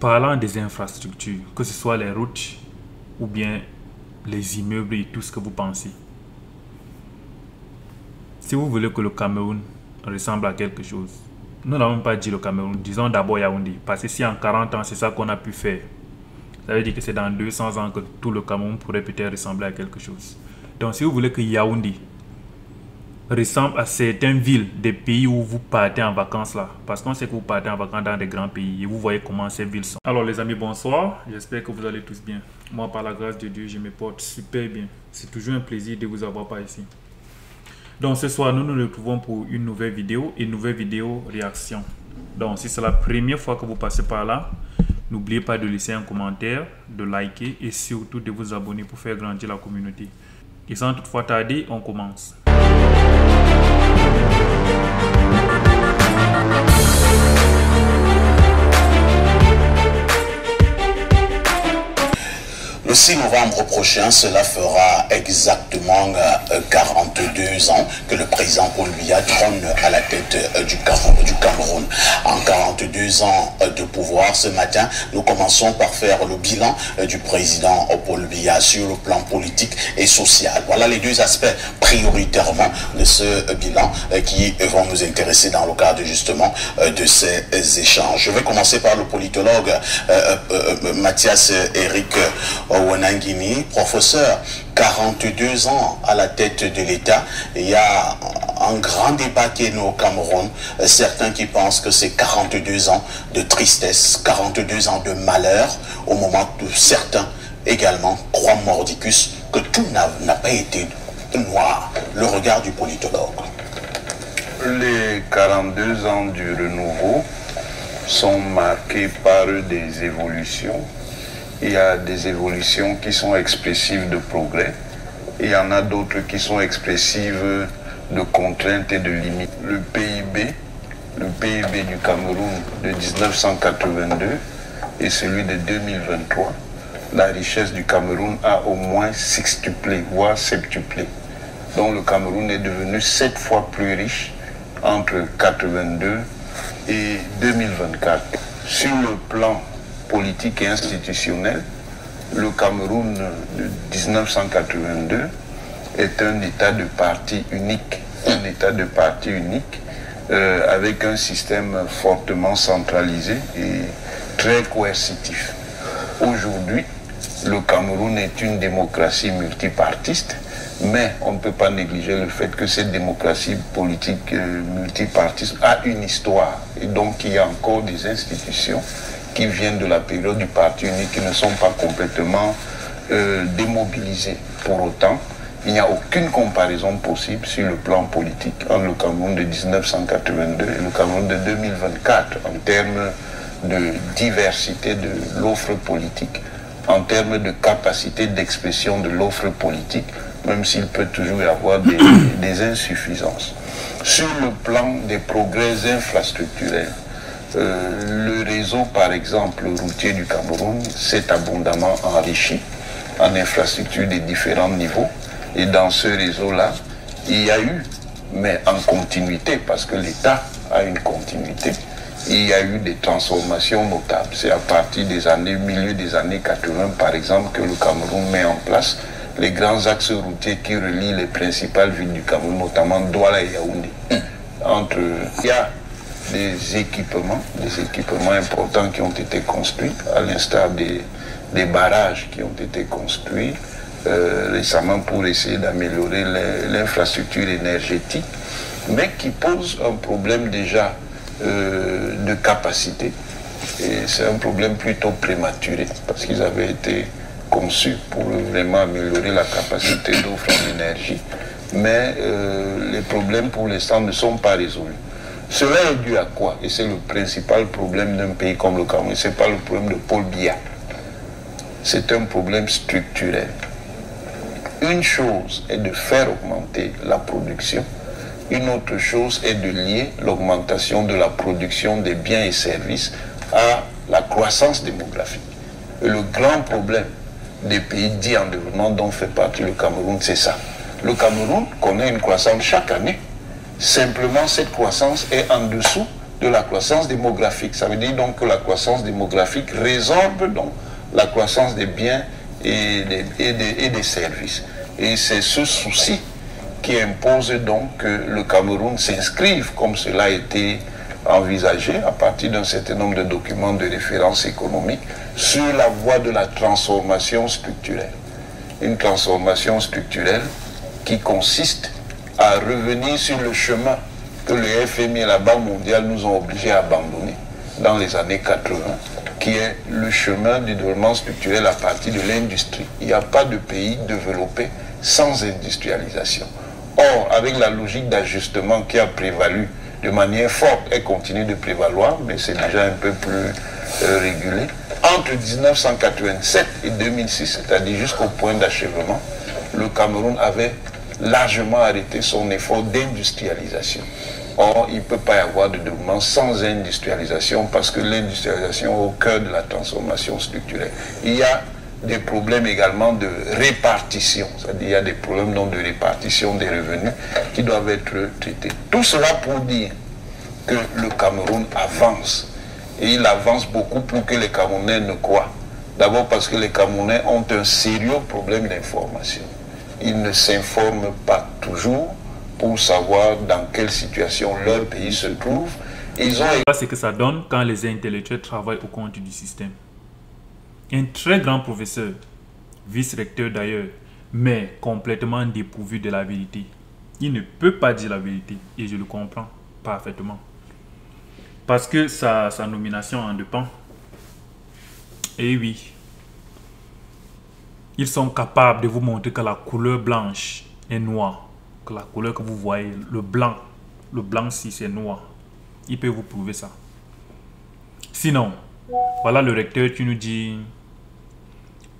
Parlant des infrastructures, que ce soit les routes ou bien les immeubles et tout ce que vous pensez, si vous voulez que le Cameroun ressemble à quelque chose, nous n'avons pas dit le Cameroun, disons d'abord Yaoundé, parce que si en 40 ans c'est ça qu'on a pu faire, ça veut dire que c'est dans 200 ans que tout le Cameroun pourrait peut-être ressembler à quelque chose. Donc si vous voulez que Yaoundé ressemble à certaines villes des pays où vous partez en vacances là, parce qu'on sait que vous partez en vacances dans des grands pays et vous voyez comment ces villes sont. Alors les amis, bonsoir, j'espère que vous allez tous bien. Moi, par la grâce de Dieu, je me porte super bien. C'est toujours un plaisir de vous avoir par ici. Donc ce soir, nous nous retrouvons pour une nouvelle vidéo réaction. Donc si c'est la première fois que vous passez par là, n'oubliez pas de laisser un commentaire, de liker et surtout de vous abonner pour faire grandir la communauté. Et sans toutefois tarder, on commence. Le 6 novembre prochain, cela fera exactement 42 ans que le président Paul Biya trône à la tête du Cameroun. En 42 ans de pouvoir, ce matin, nous commençons par faire le bilan du président Paul Biya sur le plan politique et social. Voilà les deux aspects prioritairement de ce bilan qui vont nous intéresser dans le cadre justement de ces échanges. Je vais commencer par le politologue Mathias Eric Wanangini, professeur, 42 ans à la tête de l'État. Il y a un grand débat qui est né au Cameroun. Certains qui pensent que c'est 42 ans de tristesse, 42 ans de malheur, au moment où certains également croient mordicus que tout n'a pas été noir. Le regard du politologue. Les 42 ans du renouveau sont marqués par des évolutions. Il y a des évolutions qui sont expressives de progrès. Il y en a d'autres qui sont expressives de contraintes et de limites. Le PIB du Cameroun de 1982 et celui de 2023, la richesse du Cameroun a au moins sextuplé, voire septuplé. Donc le Cameroun est devenu 7 fois plus riche entre 82 et 2024. Sur le plan politique et institutionnel, le Cameroun de 1982 est un État de parti unique, avec un système fortement centralisé et très coercitif. Aujourd'hui, le Cameroun est une démocratie multipartiste, mais on ne peut pas négliger le fait que cette démocratie politique multipartiste a une histoire, et donc il y a encore des institutions qui viennent de la période du parti unique, qui ne sont pas complètement démobilisés. Pour autant, il n'y a aucune comparaison possible sur le plan politique entre le Cameroun de 1982 et le Cameroun de 2024 en termes de diversité de l'offre politique, en termes de capacité d'expression de l'offre politique, même s'il peut toujours y avoir des insuffisances. Sur le plan des progrès infrastructurels, le réseau, par exemple, routier du Cameroun s'est abondamment enrichi en infrastructures de différents niveaux. Et dans ce réseau-là, il y a eu, mais en continuité, parce que l'État a une continuité, il y a eu des transformations notables. C'est à partir des milieu des années 80, par exemple, que le Cameroun met en place les grands axes routiers qui relient les principales villes du Cameroun, notamment Douala et Yaoundé. Il y a des équipements importants qui ont été construits, à l'instar des barrages qui ont été construits récemment pour essayer d'améliorer l'infrastructure énergétique, mais qui posent un problème déjà de capacité. Et c'est un problème plutôt prématuré, parce qu'ils avaient été conçus pour vraiment améliorer la capacité d'offre en énergie. Mais les problèmes pour l'instant ne sont pas résolus. Cela est dû à quoi? Et c'est le principal problème d'un pays comme le Cameroun. Ce n'est pas le problème de Paul Biya. C'est un problème structurel. Une chose est de faire augmenter la production. Une autre chose est de lier l'augmentation de la production des biens et services à la croissance démographique. Et le grand problème des pays dits en développement dont fait partie le Cameroun, c'est ça. Le Cameroun connaît une croissance chaque année. Simplement, cette croissance est en dessous de la croissance démographique. Ça veut dire donc que la croissance démographique résorbe donc la croissance des biens et des services. Et c'est ce souci qui impose donc que le Cameroun s'inscrive, comme cela a été envisagé à partir d'un certain nombre de documents de référence économique, sur la voie de la transformation structurelle. Une transformation structurelle qui consiste à revenir sur le chemin que le FMI et la Banque mondiale nous ont obligés à abandonner dans les années 80, qui est le chemin du développement structurel à partir de l'industrie. Il n'y a pas de pays développé sans industrialisation. Or, avec la logique d'ajustement qui a prévalu de manière forte et continue de prévaloir, mais c'est déjà un peu plus régulé, entre 1987 et 2006, c'est-à-dire jusqu'au point d'achèvement, le Cameroun avait largement arrêté son effort d'industrialisation. Or, il ne peut pas y avoir de développement sans industrialisation, parce que l'industrialisation est au cœur de la transformation structurelle. Il y a des problèmes également de répartition, c'est-à-dire il y a des problèmes donc de répartition des revenus qui doivent être traités. Tout cela pour dire que le Cameroun avance, et il avance beaucoup plus que les Camerounais ne croient. D'abord parce que les Camerounais ont un sérieux problème d'information. Ils ne s'informent pas toujours pour savoir dans quelle situation leur pays se trouve. Voilà ce que ça donne quand les intellectuels travaillent au compte du système. Un très grand professeur, vice-recteur d'ailleurs, mais complètement dépourvu de la vérité. Il ne peut pas dire la vérité, et je le comprends parfaitement. Parce que sa nomination en dépend. Et oui, ils sont capables de vous montrer que la couleur blanche est noire. Que la couleur que vous voyez, le blanc si c'est noir. Il peut vous prouver ça. Sinon, voilà le recteur qui nous dit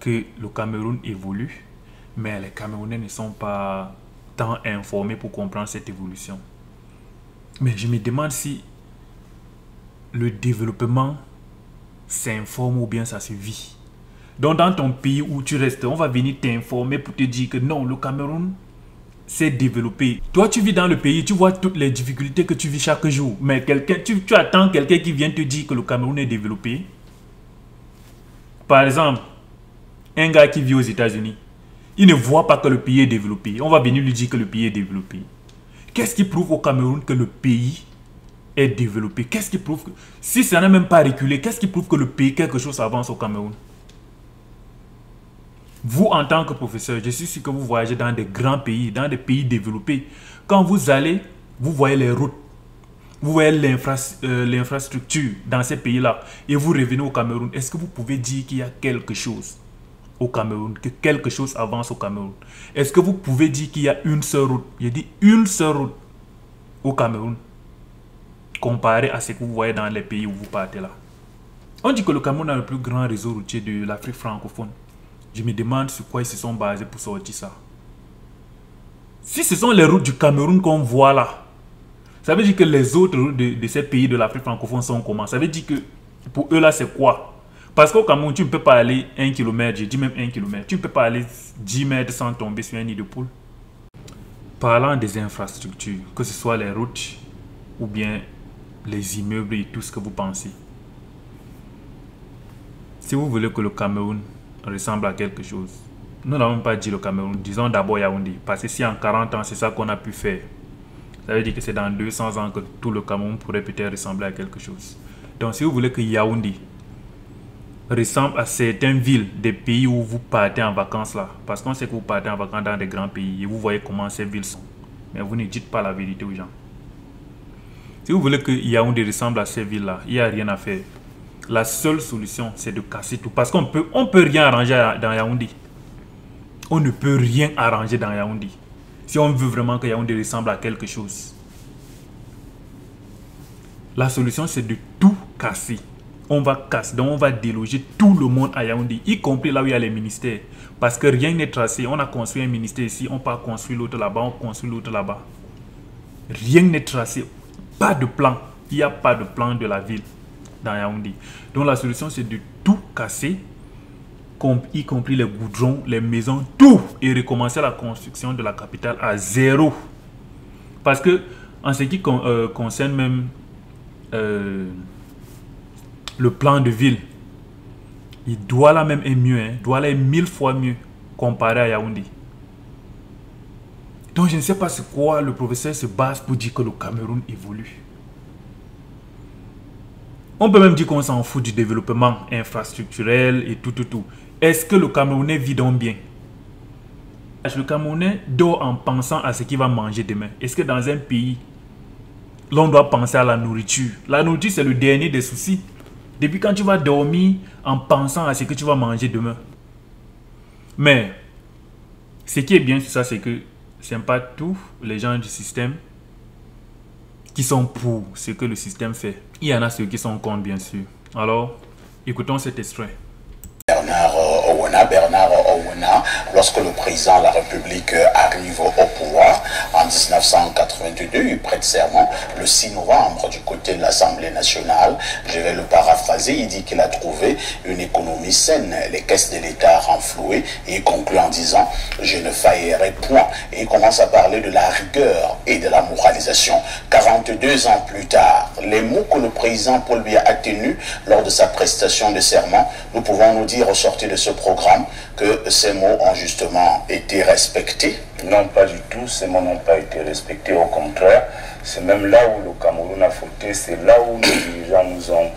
que le Cameroun évolue, mais les Camerounais ne sont pas tant informés pour comprendre cette évolution. Mais je me demande si le développement s'informe ou bien ça se vit. Donc dans ton pays où tu restes, on va venir t'informer pour te dire que non, le Cameroun s'est développé. Toi, tu vis dans le pays, tu vois toutes les difficultés que tu vis chaque jour, mais tu attends quelqu'un qui vient te dire que le Cameroun est développé. Par exemple, un gars qui vit aux États-Unis, il ne voit pas que le pays est développé. On va venir lui dire que le pays est développé. Qu'est-ce qui prouve au Cameroun que le pays est développé? Qu'est-ce qui prouve que... Si ça n'a même pas reculé, qu'est-ce qui prouve que le pays, quelque chose avance au Cameroun? Vous, en tant que professeur, je suis sûr que vous voyagez dans des grands pays, dans des pays développés. Quand vous allez, vous voyez les routes, vous voyez l'infrastructure dans ces pays-là, et vous revenez au Cameroun. Est-ce que vous pouvez dire qu'il y a quelque chose au Cameroun, que quelque chose avance au Cameroun? Est-ce que vous pouvez dire qu'il y a une seule route? J'ai dit une seule route au Cameroun, comparé à ce que vous voyez dans les pays où vous partez là. On dit que le Cameroun a le plus grand réseau routier de l'Afrique francophone. Je me demande sur quoi ils se sont basés pour sortir ça. Si ce sont les routes du Cameroun qu'on voit là, ça veut dire que les autres routes de ces pays de l'Afrique francophone sont comment? Ça veut dire que pour eux là c'est quoi? Parce qu'au Cameroun tu ne peux pas aller 1 km, je dis même 1 km. Tu ne peux pas aller 10 mètres sans tomber sur un nid de poule. Parlant des infrastructures, que ce soit les routes ou bien les immeubles et tout ce que vous pensez. Si vous voulez que le Cameroun ressemble à quelque chose, nous n'avons pas dit le Cameroun, disons d'abord Yaoundé, parce que si en 40 ans c'est ça qu'on a pu faire, ça veut dire que c'est dans 200 ans que tout le Cameroun pourrait peut-être ressembler à quelque chose. Donc si vous voulez que Yaoundé ressemble à certaines villes des pays où vous partez en vacances là, parce qu'on sait que vous partez en vacances dans des grands pays et vous voyez comment ces villes sont, mais vous ne dites pas la vérité aux gens. Si vous voulez que Yaoundé ressemble à ces villes là, il n'y a rien à faire. La seule solution, c'est de casser tout. Parce qu'on peut rien arranger dans Yaoundé. On ne peut rien arranger dans Yaoundé. Si on veut vraiment que Yaoundé ressemble à quelque chose. La solution, c'est de tout casser. On va casser, donc on va déloger tout le monde à Yaoundé, y compris là où il y a les ministères. Parce que rien n'est tracé. On a construit un ministère ici, on part construire l'autre là-bas, on construit l'autre là-bas. Rien n'est tracé. Pas de plan. Il n'y a pas de plan de la ville dans Yaoundé. Donc la solution c'est de tout casser, y compris les goudrons, les maisons, tout, et recommencer la construction de la capitale à zéro. Parce que en ce qui concerne même le plan de ville. Il doit là même être mieux, hein, doit là être 1000 fois mieux comparé à Yaoundé. Donc je ne sais pas sur quoi le professeur se base pour dire que le Cameroun évolue. On peut même dire qu'on s'en fout du développement infrastructurel et tout. Est-ce que le Camerounais vit donc bien? Le Camerounais dort en pensant à ce qu'il va manger demain. Est-ce que dans un pays, l'on doit penser à la nourriture? La nourriture, c'est le dernier des soucis. Depuis quand tu vas dormir en pensant à ce que tu vas manger demain? Mais, ce qui est bien sur ça, c'est que ce n'est pas tous les gens du système qui sont pour ce que le système fait. Il y en a ceux qui sont contre, bien sûr. Alors, écoutons cet extrait. Bernard Owena, lorsque le président de la République arrive au pouvoir en 1982, il prête serment le 6 novembre du côté de l'Assemblée nationale. Je vais le paraphraser, il dit qu'il a trouvé une économie saine, les caisses de l'État renflouées, et il conclut en disant « Je ne faillirai point ». Et il commence à parler de la rigueur et de la moralisation. 42 ans plus tard, les mots que le président Paul Biya a tenus lors de sa prestation de serment, nous pouvons nous dire au sortir de ce programme que ces mots ont justement été respectés? Non, pas du tout. Ces mots n'ont pas été respectés. Au contraire, c'est même là où le Cameroun a fauté. C'est là où les dirigeants nous ont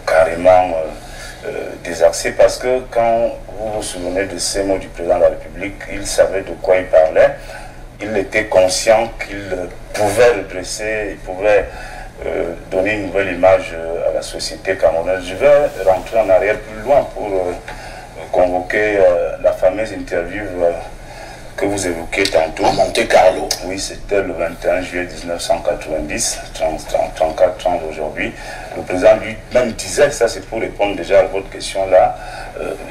carrément désaxés. Parce que quand vous vous souvenez de ces mots du président de la République, il savait de quoi il parlait. Il était conscient qu'il pouvait redresser, il pouvait donner une nouvelle image à la société camerounaise. Je vais rentrer en arrière plus loin pour convoquer la fameuse interview que vous évoquez tantôt. À Monte Carlo. Oui, c'était le 21 juillet 1990, 34 ans d'aujourd'hui. Le président lui-même disait, ça c'est pour répondre déjà à votre question là,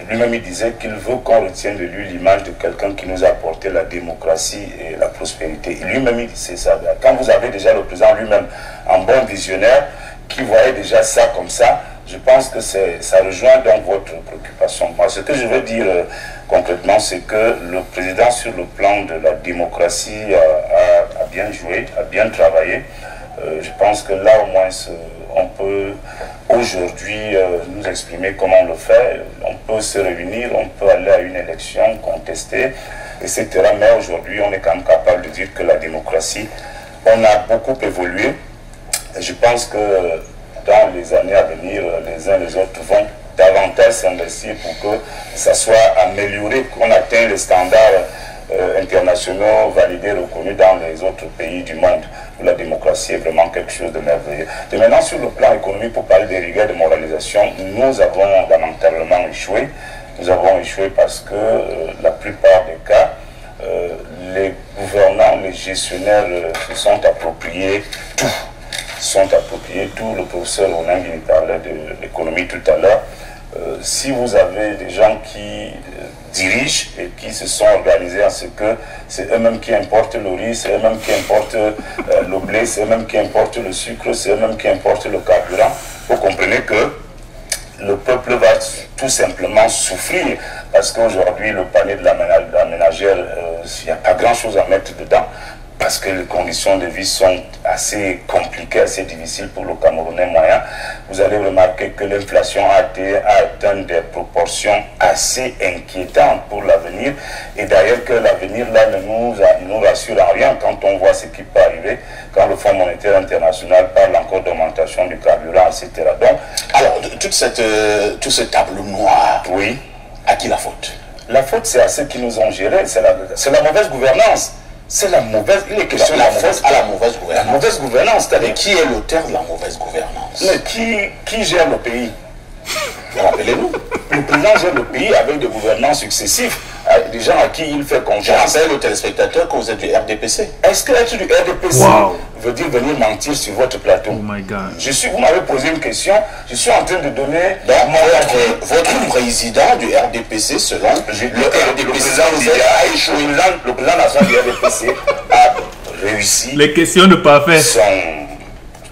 lui-même il disait qu'il veut qu'on retienne de lui l'image de quelqu'un qui nous a apporté la démocratie et la prospérité. Lui-même il disait ça. Quand vous avez déjà le président lui-même, un bon visionnaire, qui voyait déjà ça comme ça, je pense que ça rejoint donc votre préoccupation. Moi, ce que je veux dire concrètement, c'est que le président, sur le plan de la démocratie, a bien joué, a bien travaillé. Je pense que là, au moins, on peut aujourd'hui nous exprimer comment on le fait. On peut se réunir, on peut aller à une élection, contester, etc. Mais aujourd'hui, on est quand même capable de dire que la démocratie, on a beaucoup évolué. Et je pense que dans les années à venir, les uns les autres vont davantage s'investir pour que ça soit amélioré, qu'on atteigne les standards internationaux validés, reconnus dans les autres pays du monde, où la démocratie est vraiment quelque chose de merveilleux. Et maintenant, sur le plan économique, pour parler des rigueurs de moralisation, nous avons lamentablement échoué. Nous avons échoué parce que la plupart des cas, les gouvernants, les gestionnaires se sont appropriés tout. Le professeur Onang parlait de l'économie tout à l'heure. Si vous avez des gens qui dirigent et qui se sont organisés en ce que c'est eux-mêmes qui importent le riz, c'est eux-mêmes qui importent le blé, c'est eux-mêmes qui importent le sucre, c'est eux-mêmes qui importent le carburant, vous comprenez que le peuple va tout simplement souffrir parce qu'aujourd'hui le panier de la ménagère, il n'y a pas grand-chose à mettre dedans. Parce que les conditions de vie sont assez compliquées, assez difficiles pour le Camerounais moyen. Vous allez remarquer que l'inflation a atteint des proportions assez inquiétantes pour l'avenir. Et d'ailleurs que l'avenir là ne nous rassure en rien quand on voit ce qui peut arriver, quand le Fonds monétaire international parle encore d'augmentation du carburant, etc. Donc, alors, tout ce tableau noir, oui, à qui la faute? La faute, c'est à ceux qui nous ont gérés, c'est la mauvaise gouvernance. C'est la mauvaise, il est question la faute à la mauvaise gouvernance. La mauvaise gouvernance, c'est-à-dire qui est l'auteur de la mauvaise gouvernance? Mais qui gère le pays? Rappelez-nous. Le président gère le pays avec des gouvernants successifs, des gens à qui il fait confiance. Je rappelle aux téléspectateurs que vous êtes du RDPC. Est-ce que être du RDPC veut dire venir mentir sur votre plateau? Oh my God. Vous m'avez posé une question, je suis en train de donner... Votre président du RDPC, selon le président a échoué. Le président national du RDPC a réussi... Les questions ne pas faire.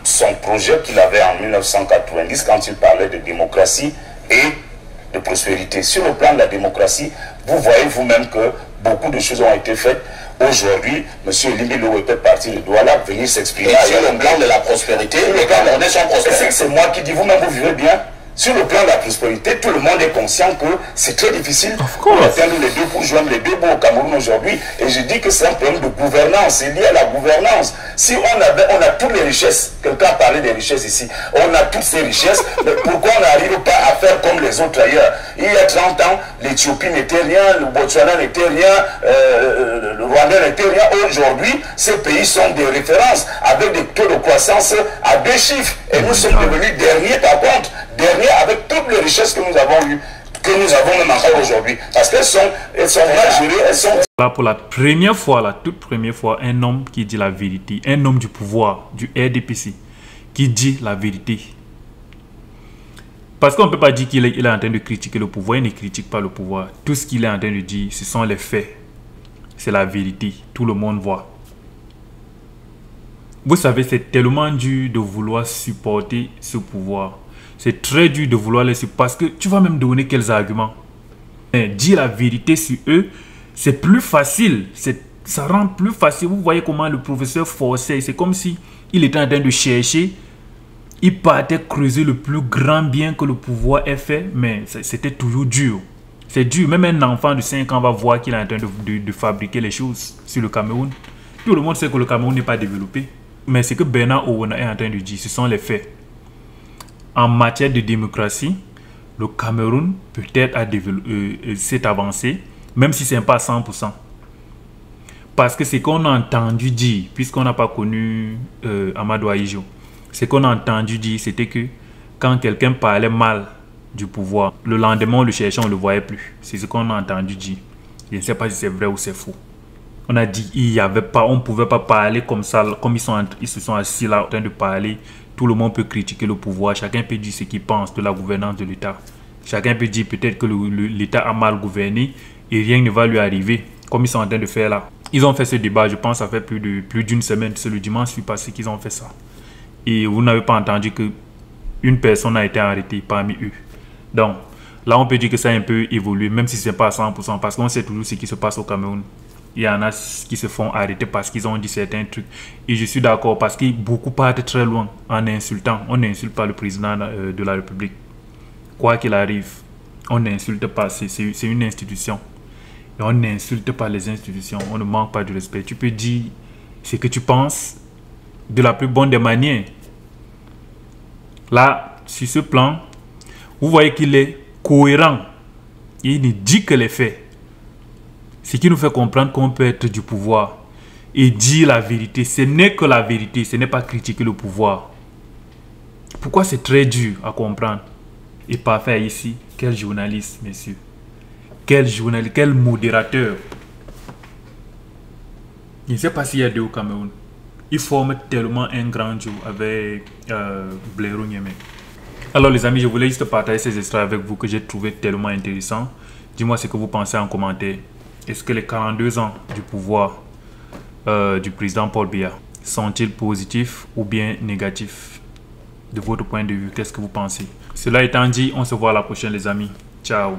Son projet qu'il avait en 1990 quand il parlait de démocratie et de prospérité. Sur le plan de la démocratie, vous voyez vous-même que beaucoup de choses ont été faites. Aujourd'hui, M. Elimbi Lowe peut partir de Douala, venir s'exprimer. Sur le plan de la prospérité, les Camerounais sont prospères. C'est moi qui dis, vous-même vous vivez bien. Sur le plan de la prospérité, tout le monde est conscient que c'est très difficile pour atteindre les deux, pour joindre les deux bouts au Cameroun aujourd'hui. Et je dis que c'est un problème de gouvernance, c'est lié à la gouvernance. Si on a toutes les richesses, quelqu'un a parlé des richesses ici, on a toutes ces richesses, mais pourquoi on n'arrive pas à faire comme les autres ailleurs? Il y a 30 ans, l'Éthiopie n'était rien, le Botswana n'était rien, le Rwanda n'était rien. Aujourd'hui, ces pays sont des références avec des taux de croissance à 2 chiffres. Et nous sommes devenus derniers par contre, derniers avec toutes les richesses que nous avons eues, que nous avons même encore aujourd'hui. Parce qu'elles sont mal gérées, elles sont... Là, pour la première fois, la toute première fois, un homme qui dit la vérité, un homme du pouvoir, du RDPC, qui dit la vérité. Parce qu'on ne peut pas dire qu'il est en train de critiquer le pouvoir, il ne critique pas le pouvoir. Tout ce qu'il est en train de dire, ce sont les faits. C'est la vérité, tout le monde voit. Vous savez, c'est tellement dur de vouloir supporter ce pouvoir. C'est très dur de vouloir les supporter parce que tu vas même donner quels arguments. Mais dire la vérité sur eux, c'est plus facile. Ça rend plus facile. Vous voyez comment le professeur forçait. C'est comme si il était en train de chercher. Il partait creuser le plus grand bien que le pouvoir ait fait. Mais c'était toujours dur. C'est dur. Même un enfant de 5 ans va voir qu'il est en train de fabriquer les choses sur le Cameroun. Tout le monde sait que le Cameroun n'est pas développé. Mais ce que Bernard Owono est en train de dire, ce sont les faits. En matière de démocratie, le Cameroun peut-être s'est avancé, même si ce n'est pas 100%. Parce que ce qu'on a entendu dire, puisqu'on n'a pas connu Amadou Ahidjo, ce qu'on a entendu dire, c'était que quand quelqu'un parlait mal du pouvoir, le lendemain, on le cherchait, on ne le voyait plus. C'est ce qu'on a entendu dire. Je ne sais pas si c'est vrai ou c'est faux. On a dit on ne pouvait pas parler comme ça, comme ils se sont assis là en train de parler. Tout le monde peut critiquer le pouvoir. Chacun peut dire ce qu'il pense de la gouvernance de l'État. Chacun peut dire peut-être que l'État a mal gouverné et rien ne va lui arriver, comme ils sont en train de faire là. Ils ont fait ce débat, je pense, ça fait plus d'une semaine. C'est le dimanche passé qu'ils ont fait ça. Et vous n'avez pas entendu qu'une personne a été arrêtée parmi eux. Donc, là, on peut dire que ça a un peu évolué, même si ce n'est pas à 100%, parce qu'on sait toujours ce qui se passe au Cameroun. Il y en a qui se font arrêter parce qu'ils ont dit certains trucs. Et je suis d'accord parce que beaucoup partent très loin en insultant. On n'insulte pas le président de la République. Quoi qu'il arrive, on n'insulte pas. C'est une institution. Et on n'insulte pas les institutions. On ne manque pas de respect. Tu peux dire ce que tu penses de la plus bonne des manières. Là, sur ce plan, vous voyez qu'il est cohérent. Il ne dit que les faits. Ce qui nous fait comprendre qu'on peut être du pouvoir et dire la vérité. Ce n'est que la vérité, ce n'est pas critiquer le pouvoir. Pourquoi c'est très dur à comprendre? Et parfait ici, quel journaliste, messieurs. Quel journaliste, quel modérateur. Je ne sais pas s'il y a deux au Cameroun. Ils forment tellement un grand duo avec Blairo Niamé. Alors les amis, je voulais juste partager ces extraits avec vous que j'ai trouvé tellement intéressants. Dis-moi ce que vous pensez en commentaire. Est-ce que les 42 ans du pouvoir du président Paul Biya sont-ils positifs ou bien négatifs? De votre point de vue, qu'est-ce que vous pensez? Cela étant dit, on se voit à la prochaine les amis. Ciao.